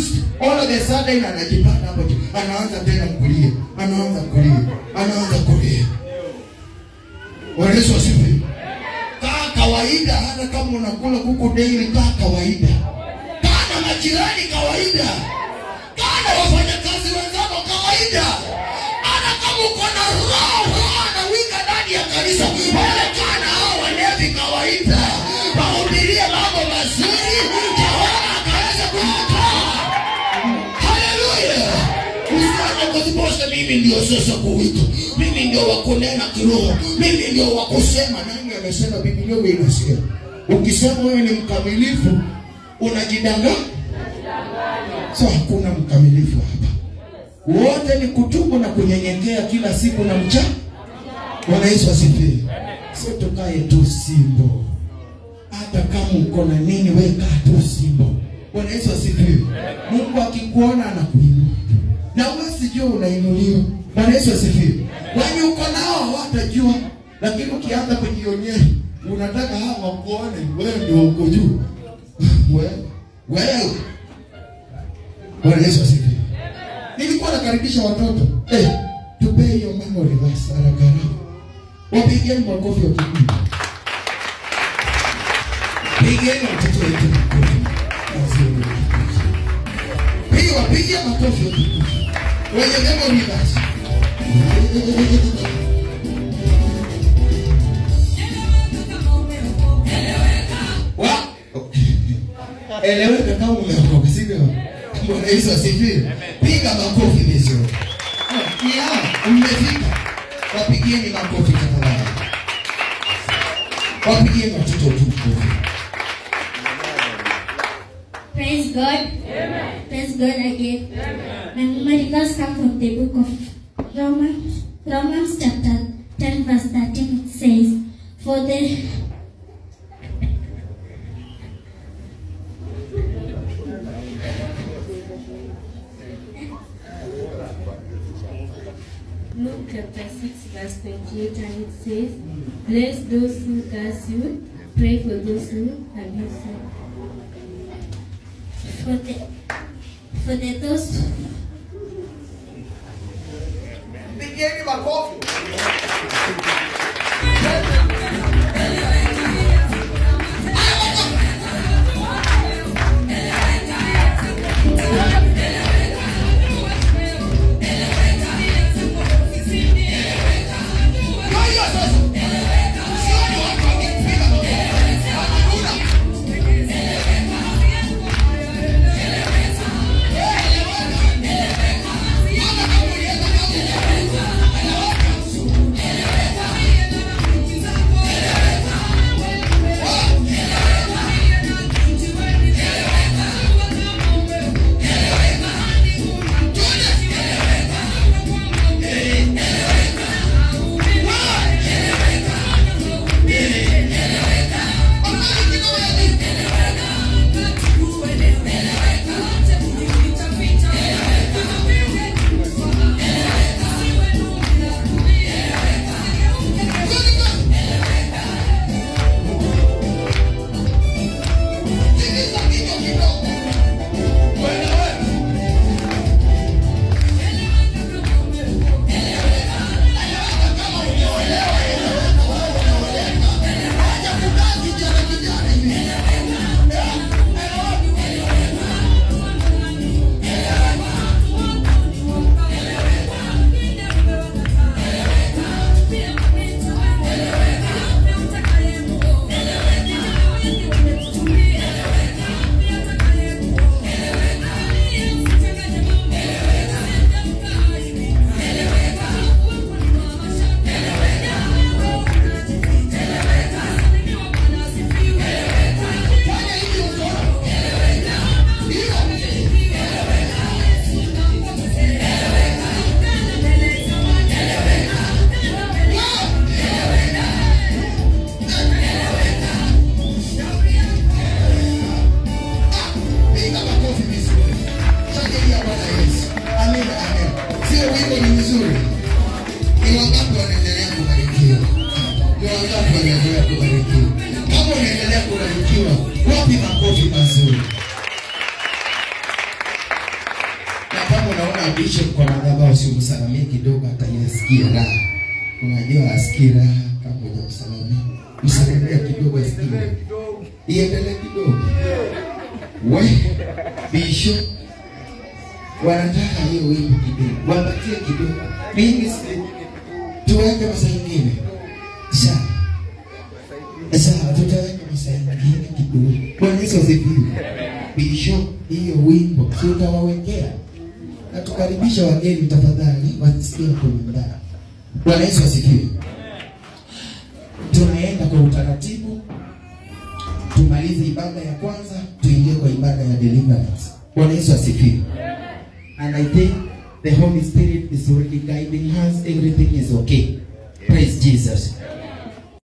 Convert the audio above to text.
confused. All of a sudden anajipata hapo, anaanza tena kulia, anaanza kulia. Yesu asifiwe. Kaa kawaida, hata kama unakula kuku daily, kaa kawaida. Kaa na majirani kawaida. Kaa na wafanyakazi wenzako kawaida. Hata kama uko na roho na winga ndani ya kanisa, wale kaa na hao walevi kawaida. Wahubirie mambo mazuri, Jehova akaweza kuokoa. Haleluya. Usianze kuziposha mimi ndio sasa kuwito. Mimi ndio wakunena kiroho. Mimi ndio wakusema. Nani amesema? Biblia inasema ukisema wewe ni mkamilifu unajidanganya. So hakuna mkamilifu hapa. Wote ni kutubu na kunyenyekea kila siku na mchana. Bwana Yesu asifiwe. Sio tukae tu simbo. Hata kama uko na nini wewe kaa tu simbo. Bwana Yesu asifiwe. Mungu akikuona anakuinua. Na wewe sijui unainuliwa. Bwana Yesu asifiwe. Wenye uko nao hawatajua, lakini ukianza kujionyesha unataka hawa wakuone wewe ndio uko juu. Wewe. Bwana Yesu asifiwe. Nilikuwa nakaribisha watoto. Tupe hiyo mambo reverse haraka. Wapigeni makofi wa kikundi. Pigeni watoto wetu makofi. Wapige makofi wa kikundi. Wenye mambo reverse. Eleweka kama umeokoka, sivyo? Bwana Yesu asifiwe. Piga makofi vizuri. Umefika. Wapigieni makofi tafadhali. Wapigieni watoto wetu makofi. Praise God. Amen. Praise God again. Amen. My verse comes from the book of Romans chapter 10 verse 13. It says, Luke chapter 6 verse 28, and it says, bless those who curse you, pray for those who abuse you. Pigeni makofi. basi umsalimie kidogo atayasikia raha. Unajua asikia raha kama hujamsalimia. Msalimie kidogo asikie. Iendelee kidogo. Wewe bisho wanataka hiyo wimbo kidogo. Wapatie kidogo. Mimi si tuweke masaa mengine. Sasa tutaweka masaa mengine kidogo. Bwana Yesu asifiwe. Bisho hiyo wimbo tutawawekea. Na tukaribisha wageni tafadhali wasikie kuimba. Bwana Yesu asifiwe. Tunaenda kwa utaratibu. Tumalize ibada ya kwanza, tuingie kwa ibada ya deliverance. Bwana Yesu asifiwe. And I think the Holy Spirit is already guiding us. Everything is okay. Praise Jesus.